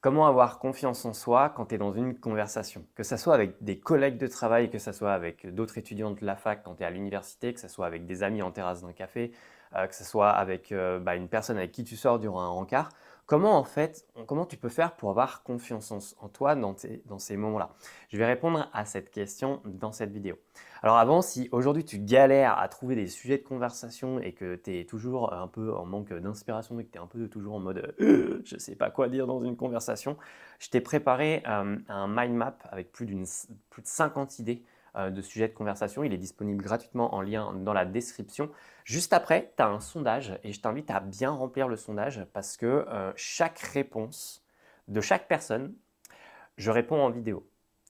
Comment avoir confiance en soi quand tu es dans une conversation? Que ça soit avec des collègues de travail, que ça soit avec d'autres étudiants de la fac quand tu es à l'université, que ça soit avec des amis en terrasse d'un café, que ça soit avec une personne avec qui tu sors durant un rencard. Comment tu peux faire pour avoir confiance en toi dans ces moments-là? Je vais répondre à cette question dans cette vidéo. Alors avant, si aujourd'hui tu galères à trouver des sujets de conversation et que tu es toujours un peu en manque d'inspiration et que tu es un peu toujours en mode je ne sais pas quoi dire dans une conversation, je t'ai préparé un mind map avec plus de 50 idées de sujets de conversation. Il est disponible gratuitement en lien dans la description. Juste après, tu as un sondage et je t'invite à bien remplir le sondage parce que chaque réponse de chaque personne, je réponds en vidéo.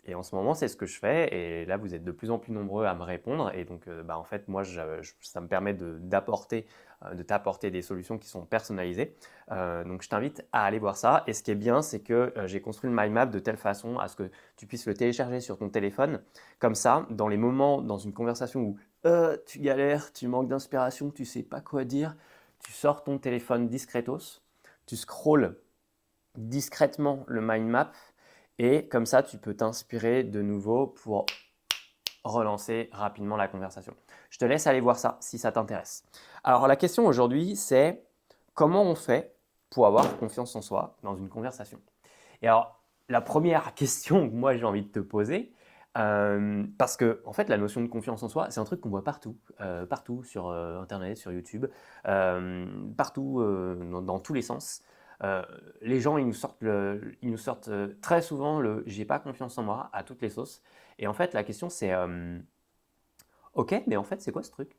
Et en ce moment, c'est ce que je fais. Et là, vous êtes de plus en plus nombreux à me répondre. Et donc, en fait, moi, ça me permet de t'apporter des solutions qui sont personnalisées. Donc, je t'invite à aller voir ça. Et ce qui est bien, c'est que j'ai construit le mind map de telle façon à ce que tu puisses le télécharger sur ton téléphone. Comme ça, dans les moments, dans une conversation où tu galères, tu manques d'inspiration, tu sais pas quoi dire, tu sors ton téléphone discretos, tu scrolles discrètement le mind map et comme ça, tu peux t'inspirer de nouveau pour relancer rapidement la conversation. Je te laisse aller voir ça si ça t'intéresse. Alors la question aujourd'hui, c'est comment on fait pour avoir confiance en soi dans une conversation? Et alors, la première question que moi j'ai envie de te poser, parce que en fait la notion de confiance en soi, c'est un truc qu'on voit partout, partout sur Internet, sur YouTube, partout dans tous les sens. Euh, les gens, ils nous sortent très souvent le j'ai pas confiance en moi à toutes les sauces. Et en fait, la question c'est ok, mais en fait, c'est quoi ce truc?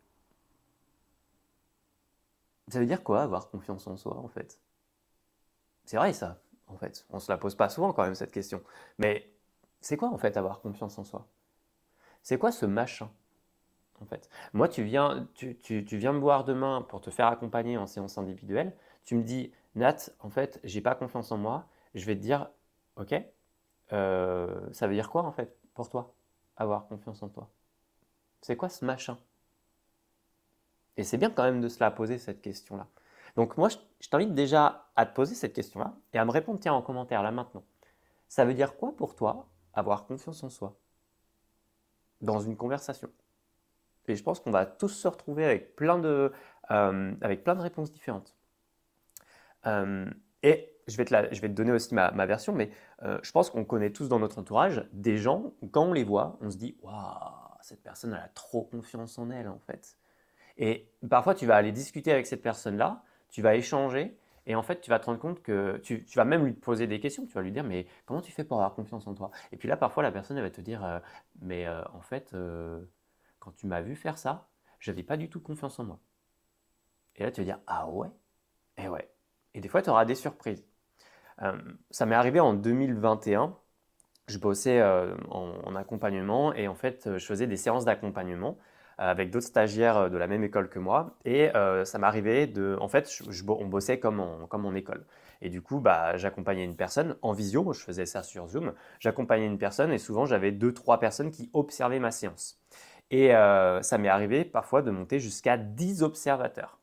Ça veut dire quoi avoir confiance en soi en fait? C'est vrai ça, en fait. On se la pose pas souvent quand même cette question. Mais c'est quoi en fait avoir confiance en soi? C'est quoi ce machin en fait? Moi, tu viens me voir demain pour te faire accompagner en séance individuelle. Tu me dis, Nat, en fait, j'ai pas confiance en moi. Je vais te dire, ok, ça veut dire quoi en fait pour toi, avoir confiance en toi? C'est quoi ce machin? Et c'est bien quand même de se la poser cette question-là. Donc moi, je t'invite déjà à te poser cette question-là et à me répondre, tiens, en commentaire là maintenant. Ça veut dire quoi pour toi avoir confiance en soi dans une conversation? Et je pense qu'on va tous se retrouver avec plein de réponses différentes. Euh, et je vais te donner aussi ma version, mais je pense qu'on connaît tous dans notre entourage des gens où quand on les voit, on se dit waouh, cette personne elle a trop confiance en elle en fait. Et parfois tu vas aller discuter avec cette personne-là, tu vas échanger, et en fait tu vas te rendre compte que tu vas même lui poser des questions, tu vas lui dire mais comment tu fais pour avoir confiance en toi? Et puis là parfois la personne elle va te dire mais en fait quand tu m'as vu faire ça, j'avais pas du tout confiance en moi. Et là tu vas dire ah ouais? Et ouais. Et des fois tu auras des surprises. Euh, Ça m'est arrivé en 2021. Je bossais en accompagnement et en fait, je faisais des séances d'accompagnement avec d'autres stagiaires de la même école que moi. Et ça m'arrivait de. En fait, on bossait comme en école. Et du coup, bah, j'accompagnais une personne en visio, je faisais ça sur Zoom. J'accompagnais une personne et souvent j'avais deux, trois personnes qui observaient ma séance. Et ça m'est arrivé parfois de monter jusqu'à 10 observateurs.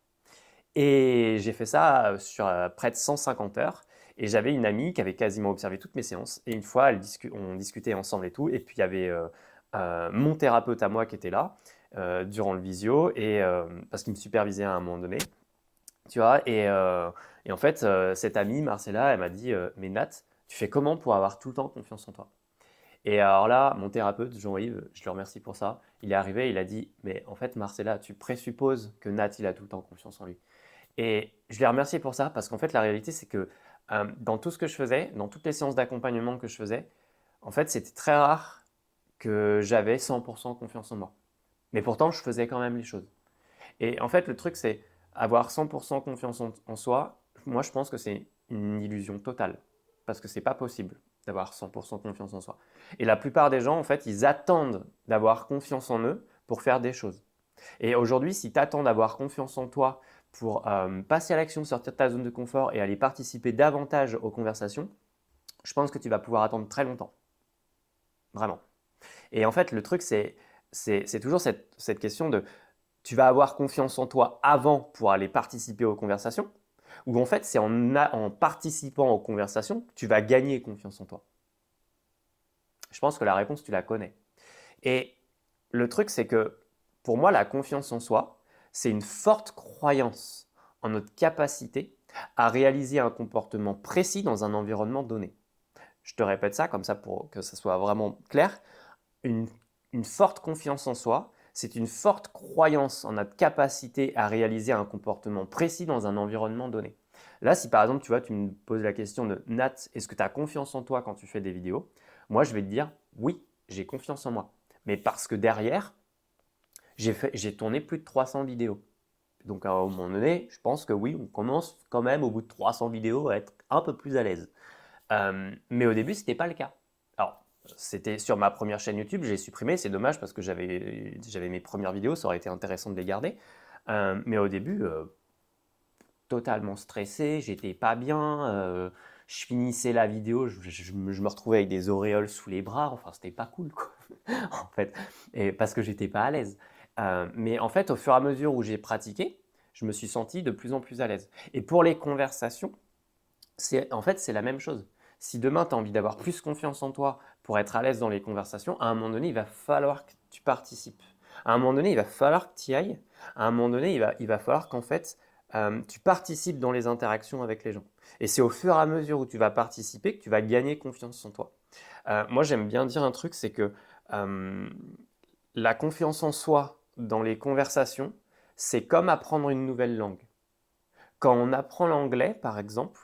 Et j'ai fait ça sur près de 150 heures. Et j'avais une amie qui avait quasiment observé toutes mes séances. Et une fois, on discutait ensemble et tout. Et puis il y avait mon thérapeute à moi qui était là durant le visio, parce qu'il me supervisait à un moment donné. Tu vois, et en fait, cette amie, Marcella, elle m'a dit mais Nat, tu fais comment pour avoir tout le temps confiance en toi? Et alors là, mon thérapeute, Jean-Yves, je le remercie pour ça, il est arrivé, il a dit mais en fait, Marcella, tu présupposes que Nat, il a tout le temps confiance en lui. Et je l'ai remercié pour ça parce qu'en fait, la réalité, c'est que dans tout ce que je faisais, dans toutes les séances d'accompagnement que je faisais, en fait, c'était très rare que j'avais 100% confiance en moi. Mais pourtant, je faisais quand même les choses. Et en fait, le truc, c'est avoir 100% confiance en soi. Moi, je pense que c'est une illusion totale parce que c'est pas possible d'avoir 100% confiance en soi. Et la plupart des gens, en fait, ils attendent d'avoir confiance en eux pour faire des choses. Et aujourd'hui, si tu attends d'avoir confiance en toi pour passer à l'action, sortir de ta zone de confort et aller participer davantage aux conversations, je pense que tu vas pouvoir attendre très longtemps. Vraiment. Et en fait, le truc, c'est toujours cette question de tu vas avoir confiance en toi avant pour aller participer aux conversations, Où en fait, c'est en participant aux conversations que tu vas gagner confiance en toi? Je pense que la réponse, tu la connais. Et le truc, c'est que pour moi, la confiance en soi, c'est une forte croyance en notre capacité à réaliser un comportement précis dans un environnement donné. Je te répète ça comme ça pour que ça soit vraiment clair. Une, une forte confiance en soi, c'est une forte croyance en notre capacité à réaliser un comportement précis dans un environnement donné. Là, si par exemple, tu vois, tu me poses la question de Nat, est-ce que tu as confiance en toi quand tu fais des vidéos? Moi, je vais te dire oui, j'ai confiance en moi. Mais parce que derrière, j'ai tourné plus de 300 vidéos. Donc à un moment donné, je pense que oui, on commence quand même au bout de 300 vidéos à être un peu plus à l'aise. Mais au début, ce n'était pas le cas. Alors, c'était sur ma première chaîne YouTube, j'ai supprimé, c'est dommage parce que j'avais mes premières vidéos, ça aurait été intéressant de les garder. Mais au début, totalement stressé, j'étais pas bien, je finissais la vidéo, je me retrouvais avec des auréoles sous les bras, enfin c'était pas cool quoi, en fait, et parce que j'étais pas à l'aise. Mais en fait, au fur et à mesure où j'ai pratiqué, je me suis senti de plus en plus à l'aise. Et pour les conversations, en fait, c'est la même chose. Si demain, tu as envie d'avoir plus confiance en toi pour être à l'aise dans les conversations, à un moment donné, il va falloir que tu participes. À un moment donné, il va falloir que tu y ailles. À un moment donné, il va falloir qu'en fait, tu participes dans les interactions avec les gens. Et c'est au fur et à mesure où tu vas participer que tu vas gagner confiance en toi. Moi, j'aime bien dire un truc, c'est que euh, la confiance en soi dans les conversations, c'est comme apprendre une nouvelle langue. Quand on apprend l'anglais, par exemple,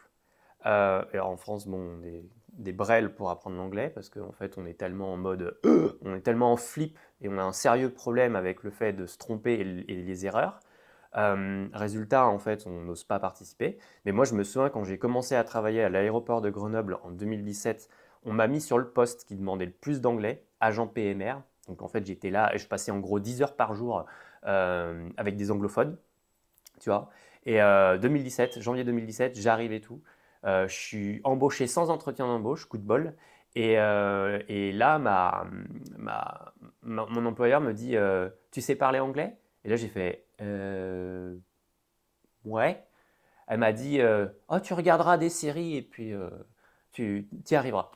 et en France, bon, on est des brels pour apprendre l'anglais parce qu'en fait, on est tellement en mode, on est tellement en flip et on a un sérieux problème avec le fait de se tromper et les erreurs. Résultat, en fait, on n'ose pas participer. Mais moi, je me souviens quand j'ai commencé à travailler à l'aéroport de Grenoble en 2017, on m'a mis sur le poste qui demandait le plus d'anglais, agent PMR. Donc en fait, j'étais là et je passais en gros 10 heures par jour avec des anglophones, tu vois. Et 2017, janvier 2017, j'arrive et tout. Je suis embauché sans entretien d'embauche, coup de bol. Et là, mon employeur me dit tu sais parler anglais? Et là, j'ai fait ouais. Elle m'a dit oh, tu regarderas des séries et puis tu y arriveras.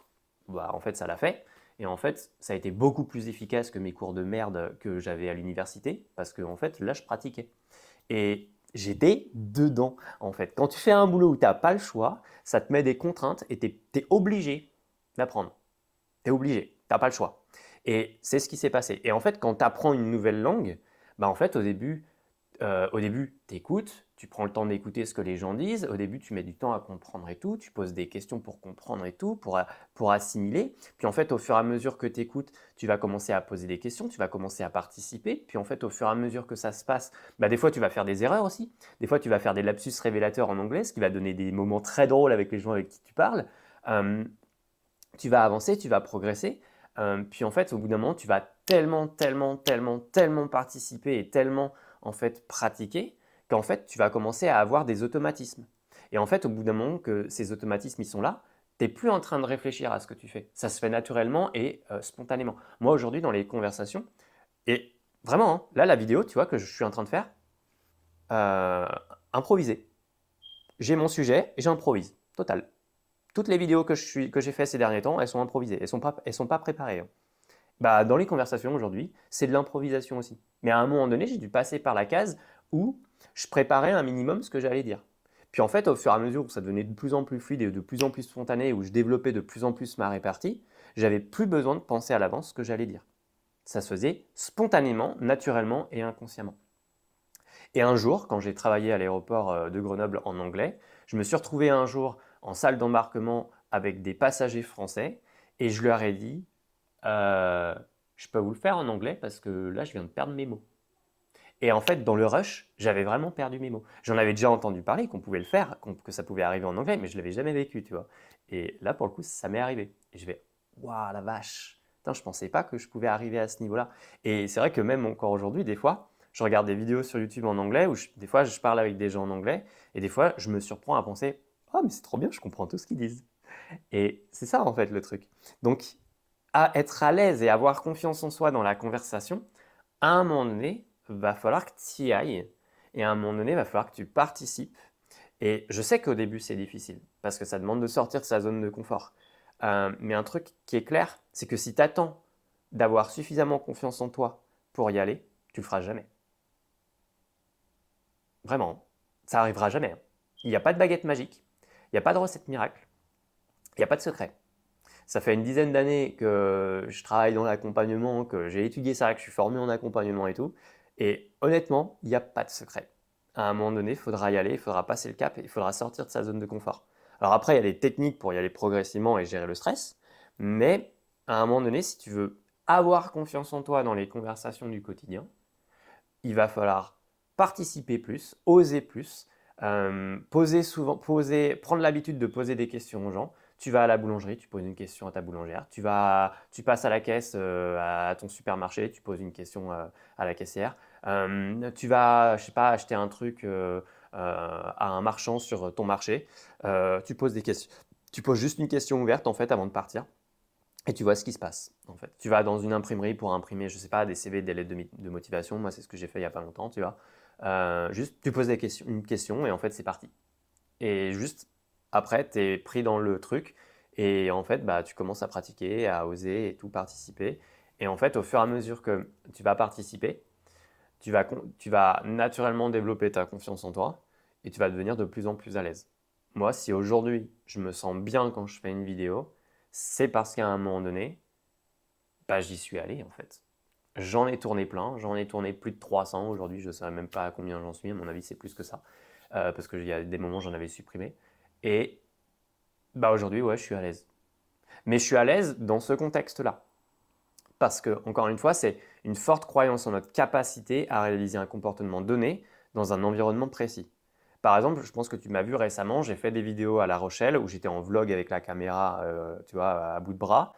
Bah, en fait, ça l'a fait. Et en fait, ça a été beaucoup plus efficace que mes cours de merde que j'avais à l'université parce que en fait, là, je pratiquais. Et j'étais dedans, en fait. Quand tu fais un boulot où tu n'as pas le choix, ça te met des contraintes et tu es obligé d'apprendre. Tu es obligé, tu n'as pas le choix. Et c'est ce qui s'est passé. Et en fait, quand tu apprends une nouvelle langue, bah en fait, au début, tu écoutes, tu prends le temps d'écouter ce que les gens disent. Au début, tu mets du temps à comprendre et tout. Tu poses des questions pour comprendre et tout, pour assimiler. Puis en fait, au fur et à mesure que tu écoutes, tu vas commencer à poser des questions, tu vas commencer à participer. Puis en fait, au fur et à mesure que ça se passe, bah, des fois, tu vas faire des erreurs aussi. Des fois, tu vas faire des lapsus révélateurs en anglais, ce qui va donner des moments très drôles avec les gens avec qui tu parles. Euh, Tu vas avancer, tu vas progresser. Puis en fait, au bout d'un moment, tu vas tellement, tellement, tellement, tellement participer et tellement en fait pratiquer qu'en fait, tu vas commencer à avoir des automatismes. Et en fait, au bout d'un moment que ces automatismes ils sont là, tu n'es plus en train de réfléchir à ce que tu fais. Ça se fait naturellement et spontanément. Moi, aujourd'hui, dans les conversations, et vraiment, hein, là, la vidéo, tu vois, que je suis en train de faire, euh, improviser. J'ai mon sujet et j'improvise. Total. Toutes les vidéos que j'ai fait ces derniers temps, elles sont improvisées, elles sont pas préparées, hein. Bah, dans les conversations aujourd'hui, c'est de l'improvisation aussi. Mais à un moment donné, j'ai dû passer par la case où je préparais un minimum ce que j'allais dire. Puis en fait, au fur et à mesure où ça devenait de plus en plus fluide et de plus en plus spontané, où je développais de plus en plus ma répartie, j'avais plus besoin de penser à l'avance ce que j'allais dire. Ça se faisait spontanément, naturellement et inconsciemment. Et un jour, quand j'ai travaillé à l'aéroport de Grenoble en anglais, je me suis retrouvé un jour en salle d'embarquement avec des passagers français et je leur ai dit je peux vous le faire en anglais parce que là, je viens de perdre mes mots. Et en fait, dans le rush, j'avais vraiment perdu mes mots. J'en avais déjà entendu parler qu'on pouvait le faire, que ça pouvait arriver en anglais, mais je ne l'avais jamais vécu, tu vois. Et là, pour le coup, ça m'est arrivé. Et je vais, waouh, la vache. Putain, je pensais pas que je pouvais arriver à ce niveau-là. Et c'est vrai que même encore aujourd'hui, des fois, je regarde des vidéos sur YouTube en anglais, ou des fois, je parle avec des gens en anglais, et des fois, je me surprends à penser, ah, mais c'est trop bien, je comprends tout ce qu'ils disent. Et c'est ça, en fait, le truc. Donc, à être à l'aise et avoir confiance en soi dans la conversation, à un moment donné, va falloir que tu y ailles. Et à un moment donné, va falloir que tu participes. Et je sais qu'au début, c'est difficile, parce que ça demande de sortir de sa zone de confort. Mais un truc qui est clair, c'est que si tu attends d'avoir suffisamment confiance en toi pour y aller, tu le feras jamais. Vraiment, ça arrivera jamais. Il n'y a pas de baguette magique, il n'y a pas de recette miracle, il n'y a pas de secret. Ça fait une dizaine d'années que je travaille dans l'accompagnement, que j'ai étudié ça, que je suis formé en accompagnement et tout. Et honnêtement, il n'y a pas de secret. À un moment donné, il faudra y aller, il faudra passer le cap et il faudra sortir de sa zone de confort. Alors après, il y a des techniques pour y aller progressivement et gérer le stress. Mais à un moment donné, si tu veux avoir confiance en toi dans les conversations du quotidien, il va falloir participer plus, oser plus, poser souvent, prendre l'habitude de poser des questions aux gens. Tu vas à la boulangerie, tu poses une question à ta boulangère. Tu passes à la caisse à ton supermarché, tu poses une question à la caissière. Tu vas, je sais pas, acheter un truc à un marchand sur ton marché. Tu poses des questions. Tu poses juste une question ouverte en fait avant de partir. Et tu vois ce qui se passe, en fait. Tu vas dans une imprimerie pour imprimer, je sais pas, des CV, des lettres de motivation. Moi, c'est ce que j'ai fait il y a pas longtemps, tu vois. Juste, tu poses une question et en fait, c'est parti. Et juste, après, tu es pris dans le truc et en fait, bah, tu commences à pratiquer, à oser et tout participer. Et en fait, au fur et à mesure que tu vas participer, tu vas naturellement développer ta confiance en toi et tu vas devenir de plus en plus à l'aise. Moi, si aujourd'hui, je me sens bien quand je fais une vidéo, c'est parce qu'à un moment donné, bah, j'y suis allé en fait. J'en ai tourné plein, j'en ai tourné plus de 300 aujourd'hui, je ne sais même pas à combien j'en suis, à mon avis c'est plus que ça, parce qu'il y a des moments j'en avais supprimé. Et bah aujourd'hui, ouais, je suis à l'aise. Mais je suis à l'aise dans ce contexte-là. Parce que, encore une fois, c'est une forte croyance en notre capacité à réaliser un comportement donné dans un environnement précis. Par exemple, je pense que tu m'as vu récemment, j'ai fait des vidéos à La Rochelle où j'étais en vlog avec la caméra, tu vois, à bout de bras.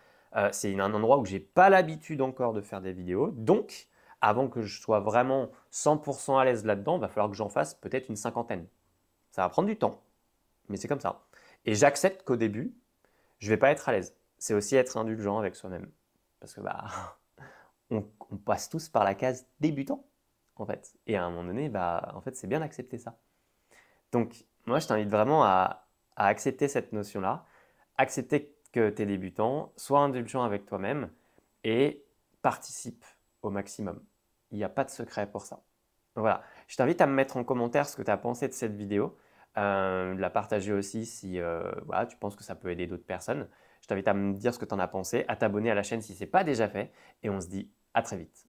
C'est un endroit où j'ai pas l'habitude encore de faire des vidéos. Donc, avant que je sois vraiment 100% à l'aise là-dedans, il va falloir que j'en fasse peut-être une cinquantaine. Ça va prendre du temps, mais c'est comme ça. Et j'accepte qu'au début, je vais pas être à l'aise. C'est aussi être indulgent avec soi-même. Parce que bah, on passe tous par la case débutant, en fait. Et à un moment donné, bah, en fait, c'est bien d'accepter ça. Donc, moi, je t'invite vraiment à accepter cette notion-là, accepter que tu es débutant, sois indulgent avec toi-même et participe au maximum. Il n'y a pas de secret pour ça. Voilà, je t'invite à me mettre en commentaire ce que tu as pensé de cette vidéo, de la partager aussi si voilà, tu penses que ça peut aider d'autres personnes. Je t'invite à me dire ce que tu en as pensé, à t'abonner à la chaîne si ce n'est pas déjà fait et on se dit à très vite.